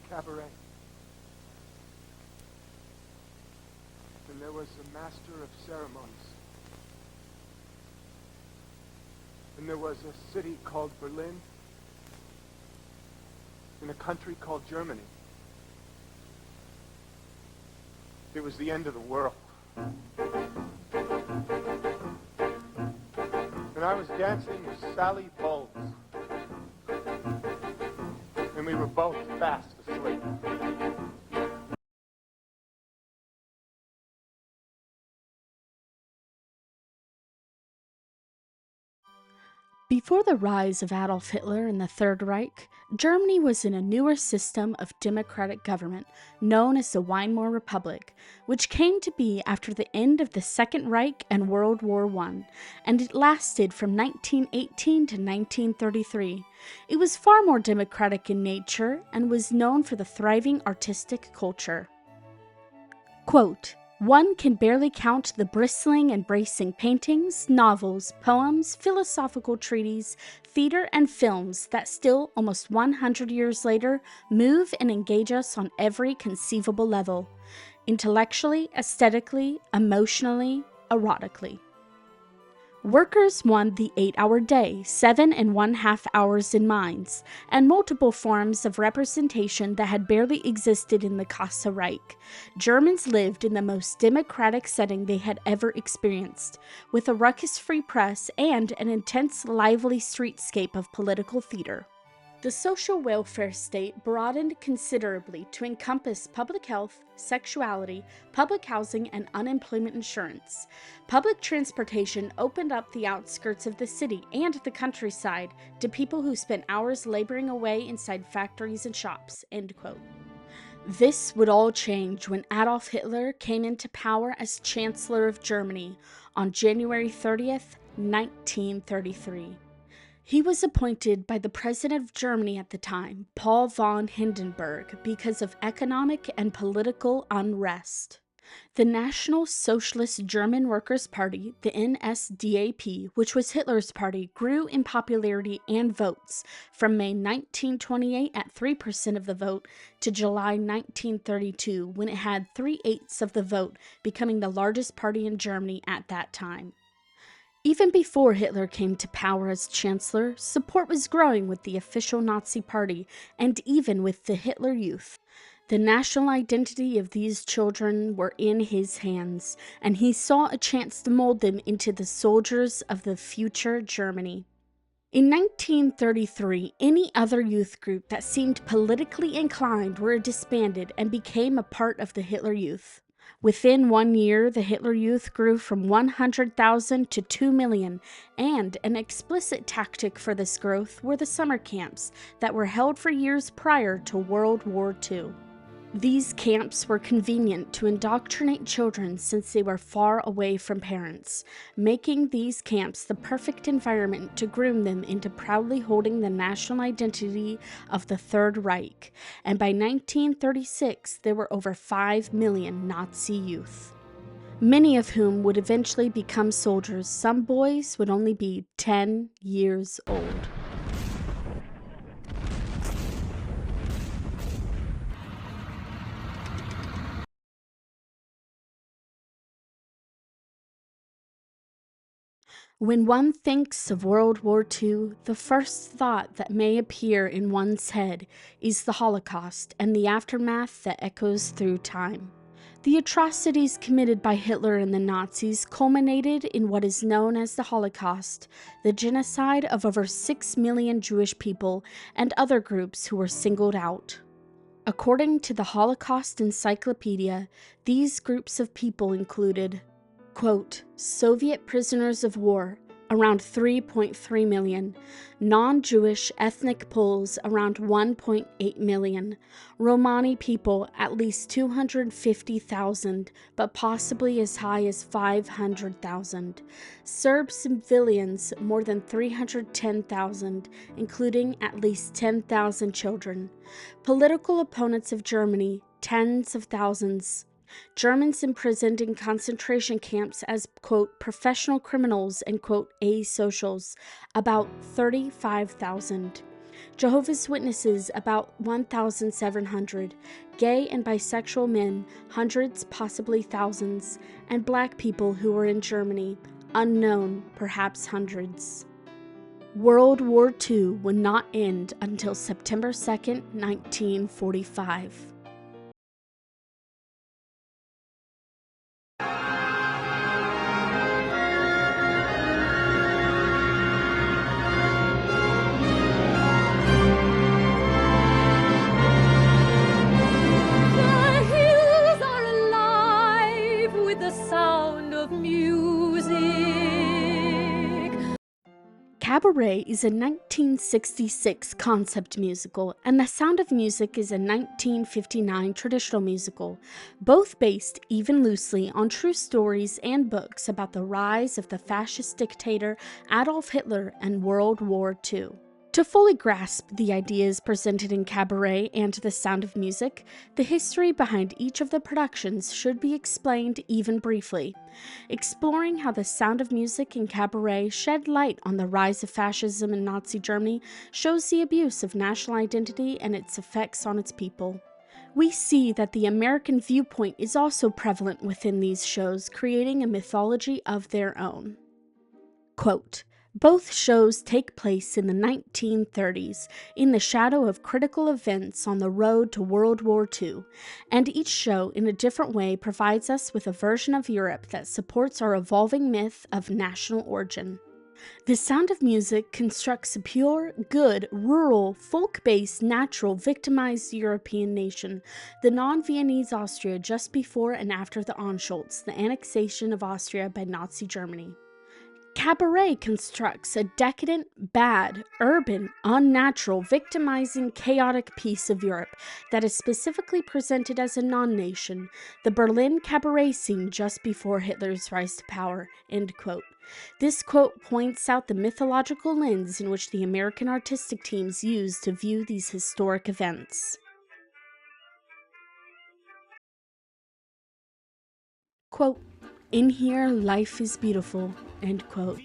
cabaret. And there was a master of ceremonies. And there was a city called Berlin and a country called Germany. It was the end of the world. And I was dancing with Sally Bowles. And we were both fast asleep. Before the rise of Adolf Hitler and the Third Reich, Germany was in a newer system of democratic government known as the Weimar Republic, which came to be after the end of the Second Reich and World War I, and it lasted from 1918 to 1933. It was far more democratic in nature and was known for the thriving artistic culture. Quote, "One can barely count the bristling and bracing paintings, novels, poems, philosophical treatises, theater, and films that still, almost 100 years later, move and engage us on every conceivable level, intellectually, aesthetically, emotionally, erotically." Workers won the 8-hour day, 7.5 hours in mines, and multiple forms of representation that had barely existed in the Kaiser Reich. Germans lived in the most democratic setting they had ever experienced, with a ruckus-free press and an intense, lively streetscape of political theater. The social welfare state broadened considerably to encompass public health, sexuality, public housing, and unemployment insurance. Public transportation opened up the outskirts of the city and the countryside to people who spent hours laboring away inside factories and shops. End quote. This would all change when Adolf Hitler came into power as Chancellor of Germany on January 30th, 1933. He was appointed by the President of Germany at the time, Paul von Hindenburg, because of economic and political unrest. The National Socialist German Workers' Party, the NSDAP, which was Hitler's party, grew in popularity and votes from May 1928 at 3% of the vote to July 1932, when it had 3/8 of the vote, becoming the largest party in Germany at that time. Even before Hitler came to power as Chancellor, support was growing with the official Nazi Party and even with the Hitler Youth. The national identity of these children were in his hands, and he saw a chance to mold them into the soldiers of the future Germany. In 1933, any other youth group that seemed politically inclined were disbanded and became a part of the Hitler Youth. Within 1 year, the Hitler Youth grew from 100,000 to 2 million, and an explicit tactic for this growth were the summer camps that were held for years prior to World War II. These camps were convenient to indoctrinate children since they were far away from parents, making these camps the perfect environment to groom them into proudly holding the national identity of the Third Reich, and by 1936 there were over 5 million Nazi youth. Many of whom would eventually become soldiers. Some boys would only be 10 years old. When one thinks of World War II, the first thought that may appear in one's head is the Holocaust and the aftermath that echoes through time. The atrocities committed by Hitler and the Nazis culminated in what is known as the Holocaust, the genocide of over 6 million Jewish people and other groups who were singled out. According to the Holocaust Encyclopedia, these groups of people included, quote, Soviet prisoners of war, around 3.3 million, non-Jewish ethnic Poles, around 1.8 million, Romani people, at least 250,000, but possibly as high as 500,000, Serb civilians, more than 310,000, including at least 10,000 children, political opponents of Germany, tens of thousands, Germans imprisoned in concentration camps as, quote, professional criminals and, quote, asocials, about 35,000. Jehovah's Witnesses about 1,700, gay and bisexual men, hundreds, possibly thousands, and black people who were in Germany, unknown, perhaps hundreds. World War II would not end until September 2nd, 1945. Cabaret is a 1966 concept musical, and The Sound of Music is a 1959 traditional musical, both based even loosely on true stories and books about the rise of the fascist dictator Adolf Hitler and World War II. To fully grasp the ideas presented in Cabaret and The Sound of Music, the history behind each of the productions should be explained even briefly. Exploring how The Sound of Music and Cabaret shed light on the rise of fascism in Nazi Germany shows the abuse of national identity and its effects on its people. We see that the American viewpoint is also prevalent within these shows, creating a mythology of their own. Quote, "Both shows take place in the 1930s, in the shadow of critical events on the road to World War II, and each show in a different way provides us with a version of Europe that supports our evolving myth of national origin. The Sound of Music constructs a pure, good, rural, folk-based, natural, victimized European nation, the non-Viennese Austria just before and after the Anschluss, the annexation of Austria by Nazi Germany. Cabaret constructs a decadent, bad, urban, unnatural, victimizing, chaotic piece of Europe that is specifically presented as a non-nation, the Berlin cabaret scene just before Hitler's rise to power." End quote. This quote points out the mythological lens in which the American artistic teams use to view these historic events. Quote, "In here, life is beautiful," end quote,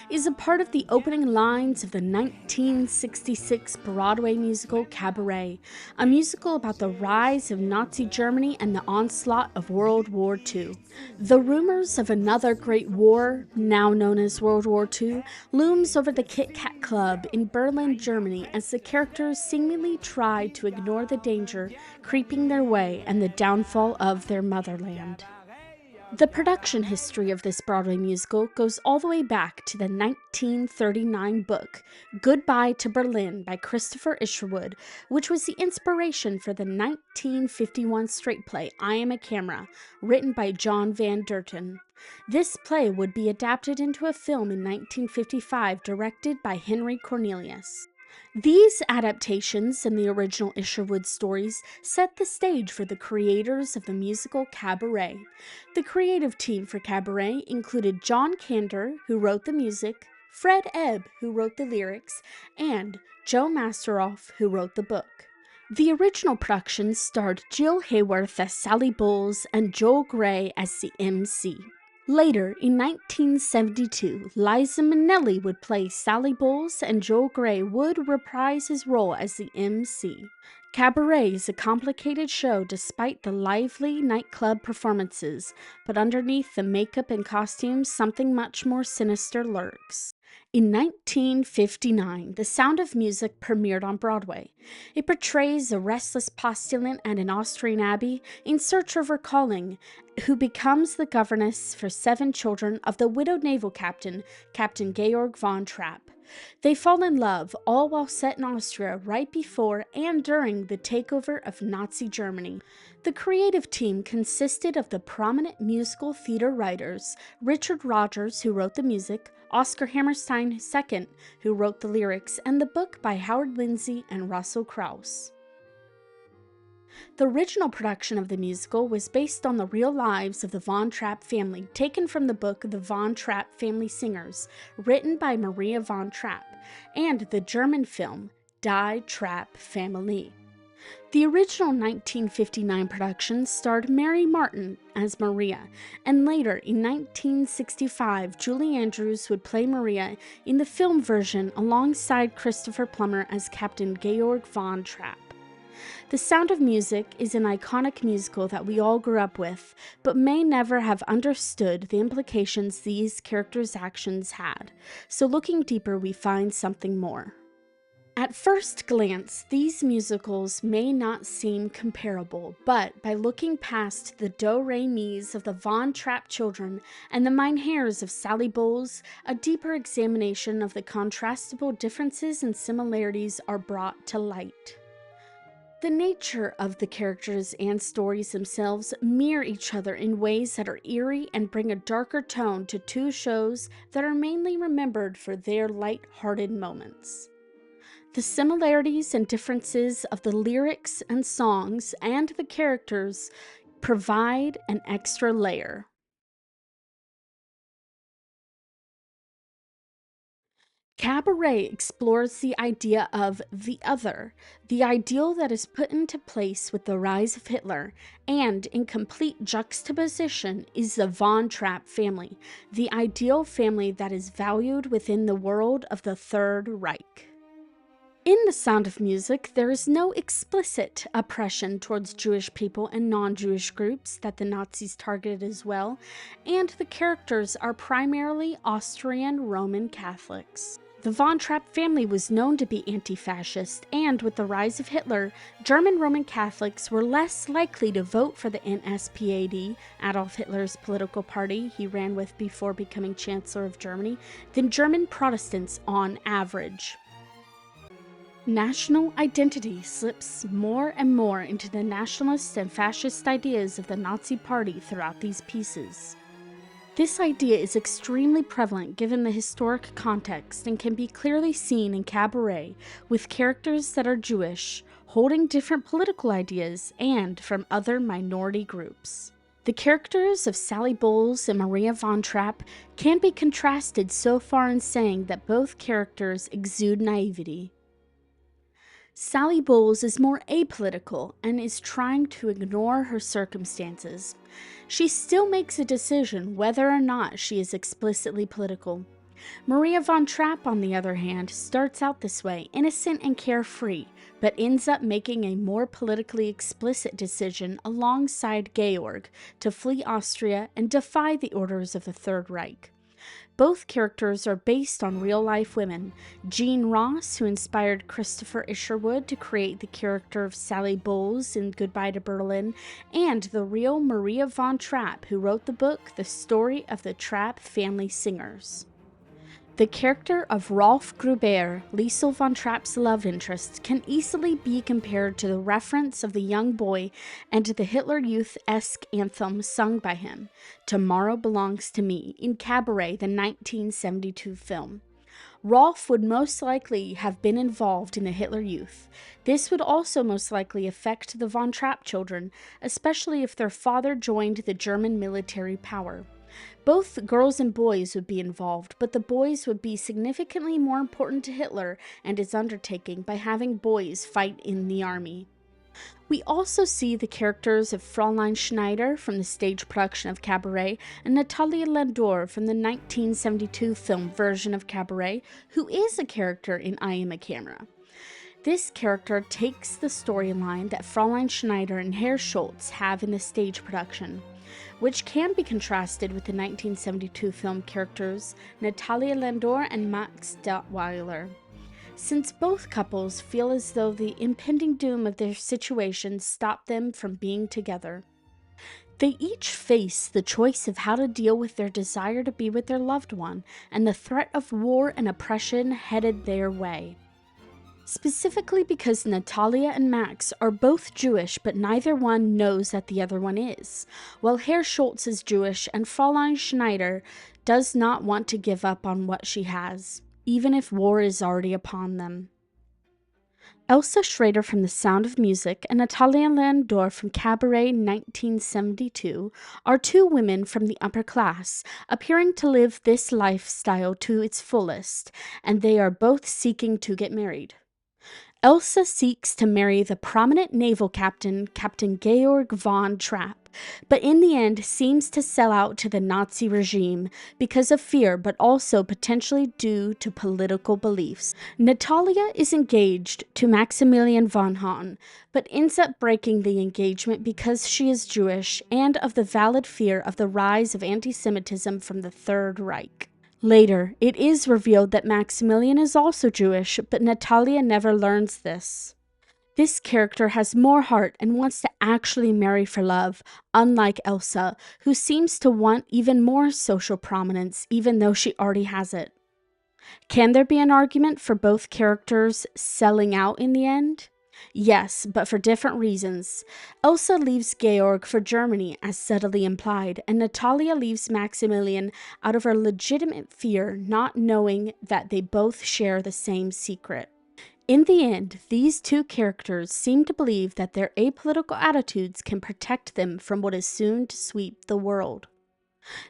is a part of the opening lines of the 1966 Broadway musical Cabaret, a musical about the rise of Nazi Germany and the onslaught of World War II. The rumors of another great war, now known as World War II, looms over the Kit Kat Club in Berlin, Germany, as the characters seemingly try to ignore the danger creeping their way and the downfall of their motherland. The production history of this Broadway musical goes all the way back to the 1939 book, Goodbye to Berlin by Christopher Isherwood, which was the inspiration for the 1951 straight play, I Am a Camera, written by John Van Derten. This play would be adapted into a film in 1955, directed by Henry Cornelius. These adaptations and the original Isherwood stories set the stage for the creators of the musical Cabaret. The creative team for Cabaret included John Kander, who wrote the music, Fred Ebb, who wrote the lyrics, and Joe Masteroff, who wrote the book. The original production starred Jill Hayworth as Sally Bowles and Joel Grey as the MC. Later, in 1972, Liza Minnelli would play Sally Bowles and Joel Grey would reprise his role as the MC. Cabaret is a complicated show despite the lively nightclub performances, but underneath the makeup and costumes, something much more sinister lurks. In 1959, The Sound of Music premiered on Broadway. It portrays a restless postulant at an Austrian abbey in search of her calling, who becomes the governess for 7 children of the widowed naval captain, Captain Georg von Trapp. They fall in love, all while set in Austria right before and during the takeover of Nazi Germany. The creative team consisted of the prominent musical theater writers, Richard Rogers, who wrote the music, Oscar Hammerstein II, who wrote the lyrics, and the book by Howard Lindsay and Russell Krauss. The original production of the musical was based on the real lives of the Von Trapp family, taken from the book The Von Trapp Family Singers, written by Maria von Trapp, and the German film Die Trapp-Familie. The original 1959 production starred Mary Martin as Maria, and later, in 1965, Julie Andrews would play Maria in the film version alongside Christopher Plummer as Captain Georg von Trapp. The Sound of Music is an iconic musical that we all grew up with, but may never have understood the implications these characters' actions had, so looking deeper we find something more. At first glance, these musicals may not seem comparable, but by looking past the do-re-mis of the Von Trapp children and the Mynheers of Sally Bowles, a deeper examination of the contrastable differences and similarities are brought to light. The nature of the characters and stories themselves mirror each other in ways that are eerie and bring a darker tone to two shows that are mainly remembered for their light-hearted moments. The similarities and differences of the lyrics and songs and the characters provide an extra layer. Cabaret explores the idea of the other, the ideal that is put into place with the rise of Hitler, and in complete juxtaposition is the Von Trapp family, the ideal family that is valued within the world of the Third Reich. In The Sound of Music, there is no explicit oppression towards Jewish people and non-Jewish groups that the Nazis targeted as well, and the characters are primarily Austrian Roman Catholics. The Von Trapp family was known to be anti-fascist, and with the rise of Hitler, German Roman Catholics were less likely to vote for the NSPAD, Adolf Hitler's political party he ran with before becoming Chancellor of Germany, than German Protestants on average. National identity slips more and more into the nationalist and fascist ideas of the Nazi Party throughout these pieces. This idea is extremely prevalent given the historic context and can be clearly seen in Cabaret, with characters that are Jewish, holding different political ideas, and from other minority groups. The characters of Sally Bowles and Maria von Trapp can be contrasted so far in saying that both characters exude naivety. Sally Bowles is more apolitical and is trying to ignore her circumstances. She still makes a decision whether or not she is explicitly political. Maria von Trapp, on the other hand, starts out this way, innocent and carefree, but ends up making a more politically explicit decision alongside Georg to flee Austria and defy the orders of the Third Reich. Both characters are based on real-life women. Jean Ross, who inspired Christopher Isherwood to create the character of Sally Bowles in Goodbye to Berlin, and the real Maria von Trapp, who wrote the book The Story of the Trapp-Family Singers. The character of Rolf Gruber, Liesl von Trapp's love interest, can easily be compared to the reference of the young boy and the Hitler Youth-esque anthem sung by him, Tomorrow Belongs to Me, in Cabaret, the 1972 film. Rolf would most likely have been involved in the Hitler Youth. This would also most likely affect the von Trapp children, especially if their father joined the German military power. Both girls and boys would be involved, but the boys would be significantly more important to Hitler and his undertaking by having boys fight in the army. We also see the characters of Fräulein Schneider from the stage production of Cabaret and Natalia Landor from the 1972 film version of Cabaret, who is a character in I Am a Camera. This character takes the storyline that Fräulein Schneider and Herr Schultz have in the stage production, which can be contrasted with the 1972 film characters Natalia Landor and Max Dottweiler, since both couples feel as though the impending doom of their situation stopped them from being together. They each face the choice of how to deal with their desire to be with their loved one and the threat of war and oppression headed their way. Specifically because Natalia and Max are both Jewish, but neither one knows that the other one is, while Herr Schultz is Jewish and Fräulein Schneider does not want to give up on what she has, even if war is already upon them. Elsa Schrader from The Sound of Music and Natalia Landor from Cabaret 1972 are two women from the upper class, appearing to live this lifestyle to its fullest, and they are both seeking to get married. Elsa seeks to marry the prominent naval captain, Captain Georg von Trapp, but in the end seems to sell out to the Nazi regime because of fear, but also potentially due to political beliefs. Natalia is engaged to Maximilian von Hahn, but ends up breaking the engagement because she is Jewish and of the valid fear of the rise of anti-Semitism from the Third Reich. Later, it is revealed that Maximilian is also Jewish, but Natalia never learns this. This character has more heart and wants to actually marry for love, unlike Elsa, who seems to want even more social prominence, even though she already has it. Can there be an argument for both characters selling out in the end? Yes, but for different reasons. Elsa leaves Georg for Germany, as subtly implied, and Natalia leaves Maximilian out of her legitimate fear, not knowing that they both share the same secret. In the end, these two characters seem to believe that their apolitical attitudes can protect them from what is soon to sweep the world.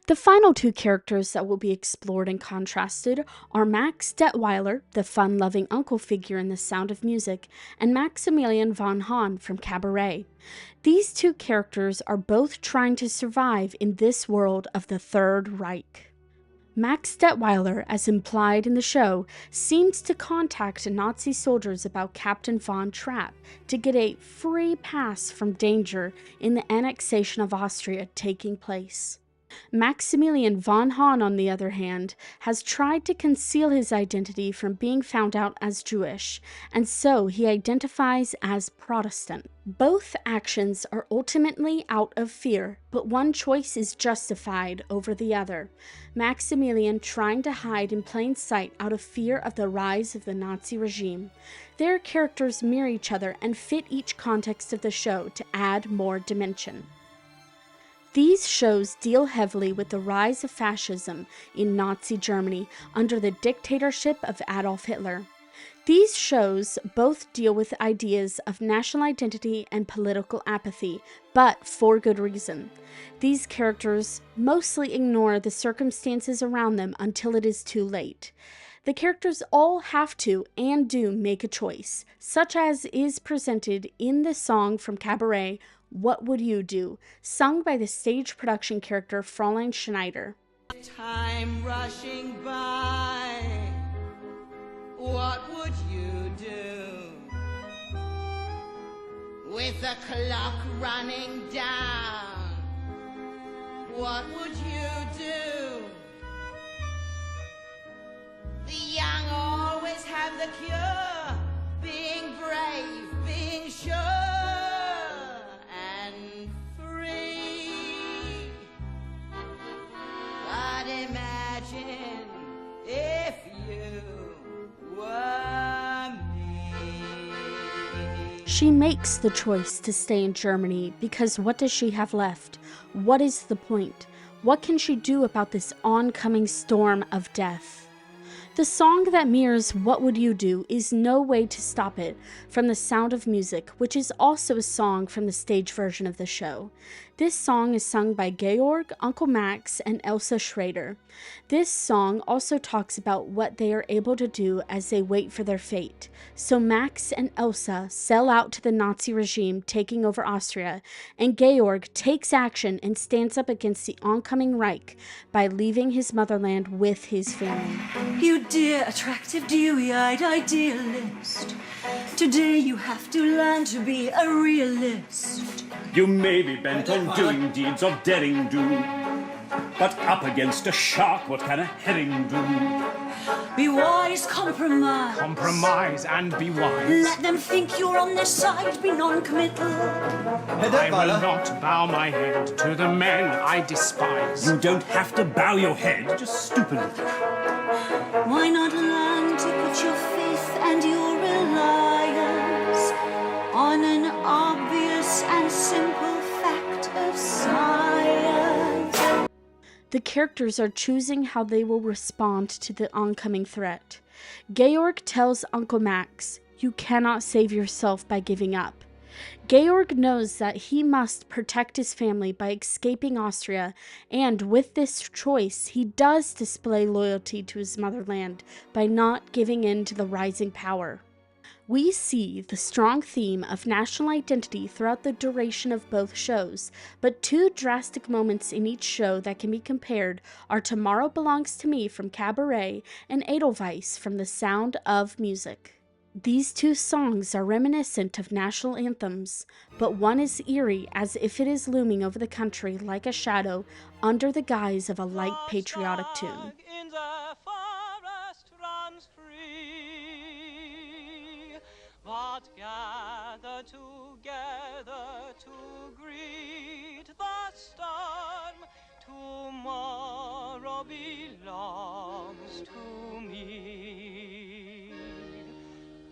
The final two characters that will be explored and contrasted are Max Detweiler, the fun-loving uncle figure in The Sound of Music, and Maximilian von Hahn from Cabaret. These two characters are both trying to survive in this world of the Third Reich. Max Detweiler, as implied in the show, seems to contact Nazi soldiers about Captain von Trapp to get a free pass from danger in the annexation of Austria taking place. Maximilian von Hahn, on the other hand, has tried to conceal his identity from being found out as Jewish, and so he identifies as Protestant. Both actions are ultimately out of fear, but one choice is justified over the other. Maximilian trying to hide in plain sight out of fear of the rise of the Nazi regime. Their characters mirror each other and fit each context of the show to add more dimension. These shows deal heavily with the rise of fascism in Nazi Germany under the dictatorship of Adolf Hitler. These shows both deal with ideas of national identity and political apathy, but for good reason. These characters mostly ignore the circumstances around them until it is too late. The characters all have to and do make a choice, such as is presented in the song from Cabaret, "What Would You Do?", sung by the stage production character Fräulein Schneider. Time rushing by, what would you do? With the clock running down, what would you do? The young always have the cure, being brave, being sure. Imagine if you were me. She makes the choice to stay in Germany because what does she have left? What is the point? What can she do about this oncoming storm of death? The song that mirrors What Would You Do is No Way to Stop It from The Sound of Music, which is also a song from the stage version of the show. This song is sung by Georg, Uncle Max, and Elsa Schrader. This song also talks about what they are able to do as they wait for their fate. So Max and Elsa sell out to the Nazi regime taking over Austria, and Georg takes action and stands up against the oncoming Reich by leaving his motherland with his family. You dear, attractive, dewy-eyed idealist. Today you have to learn to be a realist. You may be bent on doing deeds of daring do, but up against a shark, what can a herring do? Be wise, compromise. Compromise and be wise. Let them think you're on their side, be non-committal. I will not bow my head to the men I despise. You don't have to bow your head, just stoop a little. Why not learn to put your faith and your reliance on an obvious and simple fact of science? The characters are choosing how they will respond to the oncoming threat. Georg tells Uncle Max, "You cannot save yourself by giving up." Georg knows that he must protect his family by escaping Austria, and with this choice, he does display loyalty to his motherland by not giving in to the rising power. We see the strong theme of national identity throughout the duration of both shows, but two drastic moments in each show that can be compared are Tomorrow Belongs to Me from Cabaret and Edelweiss from The Sound of Music. These two songs are reminiscent of national anthems, but one is eerie as if it is looming over the country like a shadow under the guise of a light patriotic tune. In the forest runs free, but gather together to greet the storm. Tomorrow belongs to me.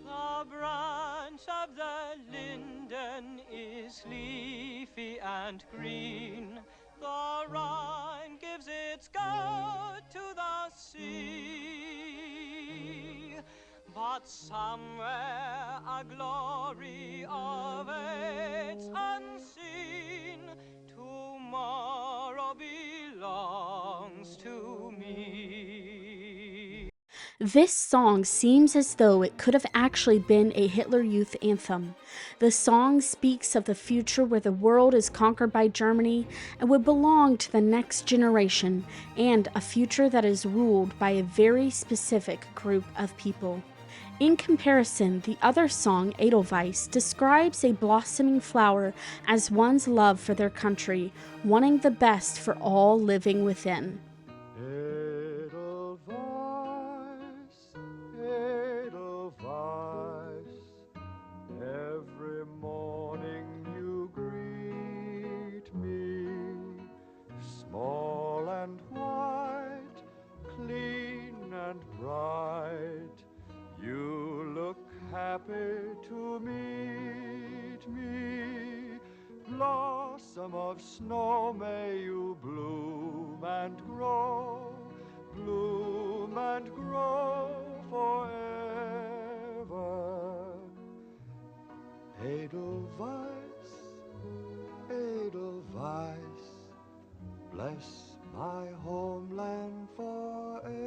The branch of the linden is leafy and green. The Rhine gives its goat to the sea. But somewhere a glory awaits unseen. Tomorrow belongs to me. This song seems as though it could have actually been a Hitler Youth anthem. The song speaks of the future where the world is conquered by Germany and would belong to the next generation, and a future that is ruled by a very specific group of people. In comparison, the other song, Edelweiss, describes a blossoming flower as one's love for their country, wanting the best for all living within. Edelweiss, every morning you greet me, small and white, clean and bright. You look happy to meet me. Blossom of snow, may you bloom and grow forever. Edelweiss, Edelweiss, bless my homeland forever.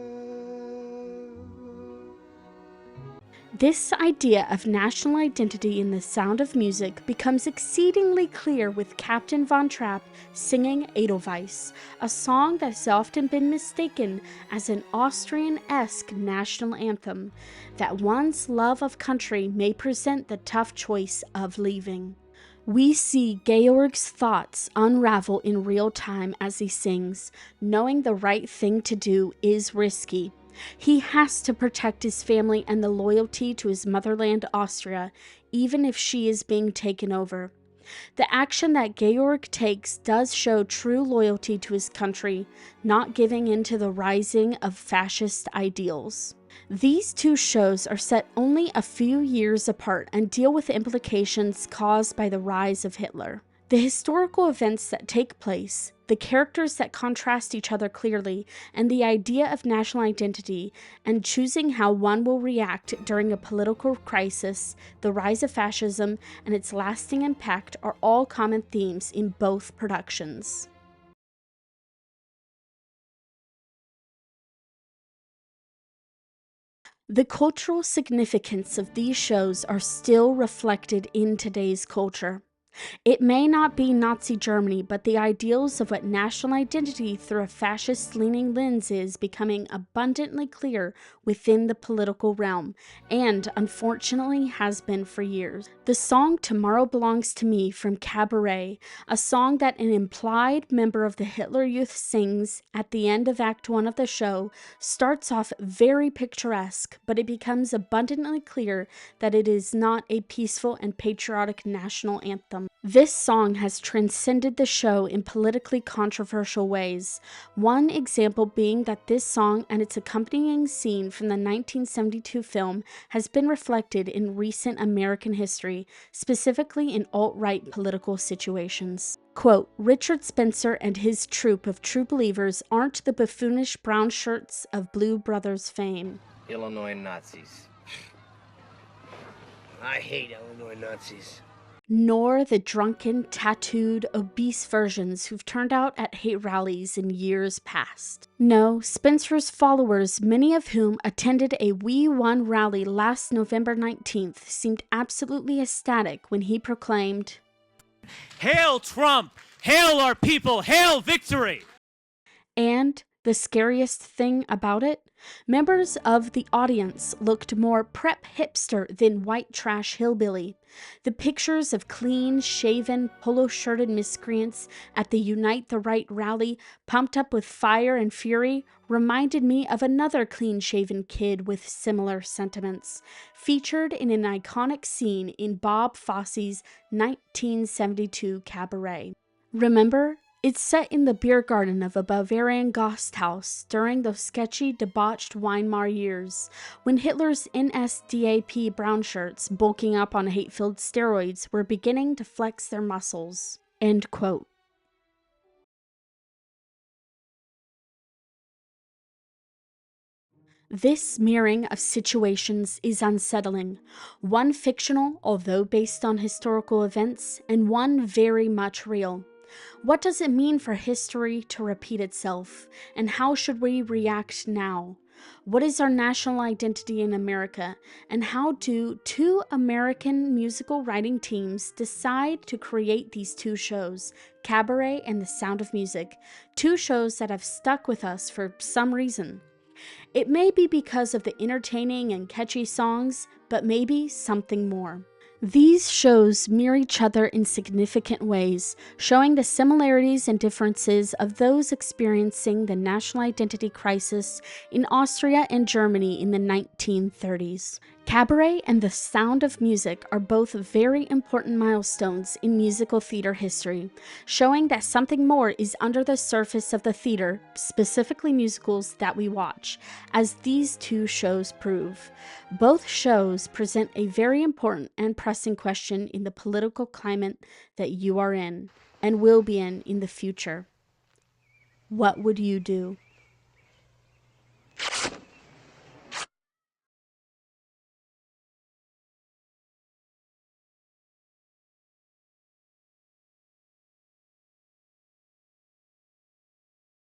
This idea of national identity in The Sound of Music becomes exceedingly clear with Captain Von Trapp singing Edelweiss, a song that has often been mistaken as an Austrian-esque national anthem, that one's love of country may present the tough choice of leaving. We see Georg's thoughts unravel in real time as he sings, knowing the right thing to do is risky. He has to protect his family and the loyalty to his motherland, Austria, even if she is being taken over. The action that Georg takes does show true loyalty to his country, not giving in to the rising of fascist ideals. These two shows are set only a few years apart and deal with the implications caused by the rise of Hitler. The historical events that take place, the characters that contrast each other clearly, and the idea of national identity, and choosing how one will react during a political crisis, the rise of fascism, and its lasting impact are all common themes in both productions. The cultural significance of these shows are still reflected in today's culture. It may not be Nazi Germany, but the ideals of what national identity through a fascist-leaning lens is becoming abundantly clear within the political realm, and unfortunately has been for years. The song Tomorrow Belongs to Me from Cabaret, a song that an implied member of the Hitler Youth sings at the end of Act 1 of the show, starts off very picturesque, but it becomes abundantly clear that it is not a peaceful and patriotic national anthem. This song has transcended the show in politically controversial ways, one example being that this song and its accompanying scene from the 1972 film has been reflected in recent American history, specifically in alt-right political situations. Quote, Richard Spencer and his troupe of true believers aren't the buffoonish brown shirts of Blue Brothers fame. Illinois Nazis. I hate Illinois Nazis. nor the drunken, tattooed, obese versions who've turned out at hate rallies in years past. No, Spencer's followers, many of whom attended a We Won rally last November 19th, seemed absolutely ecstatic when he proclaimed, "Hail Trump! Hail our people! Hail victory!" And the scariest thing about it, members of the audience looked more prep hipster than white trash hillbilly. The pictures of clean-shaven, polo-shirted miscreants at the Unite the Right rally, pumped up with fire and fury, reminded me of another clean-shaven kid with similar sentiments, featured in an iconic scene in Bob Fosse's 1972 Cabaret. Remember? It's set in the beer garden of a Bavarian Gasthaus during those sketchy, debauched Weimar years, when Hitler's NSDAP brown shirts, bulking up on hate-filled steroids, were beginning to flex their muscles. End quote. This mirroring of situations is unsettling, one fictional, although based on historical events, and one very much real. What does it mean for history to repeat itself, and how should we react now? What is our national identity in America, and how do two American musical writing teams decide to create these two shows, Cabaret and The Sound of Music, two shows that have stuck with us for some reason? It may be because of the entertaining and catchy songs, but maybe something more. These shows mirror each other in significant ways, showing the similarities and differences of those experiencing the national identity crisis in Austria and Germany in the 1930s. Cabaret and The Sound of Music are both very important milestones in musical theater history, showing that something more is under the surface of the theater, specifically musicals that we watch, as these two shows prove. Both shows present a very important and pressing question in the political climate that you are in, and will be in the future. What would you do?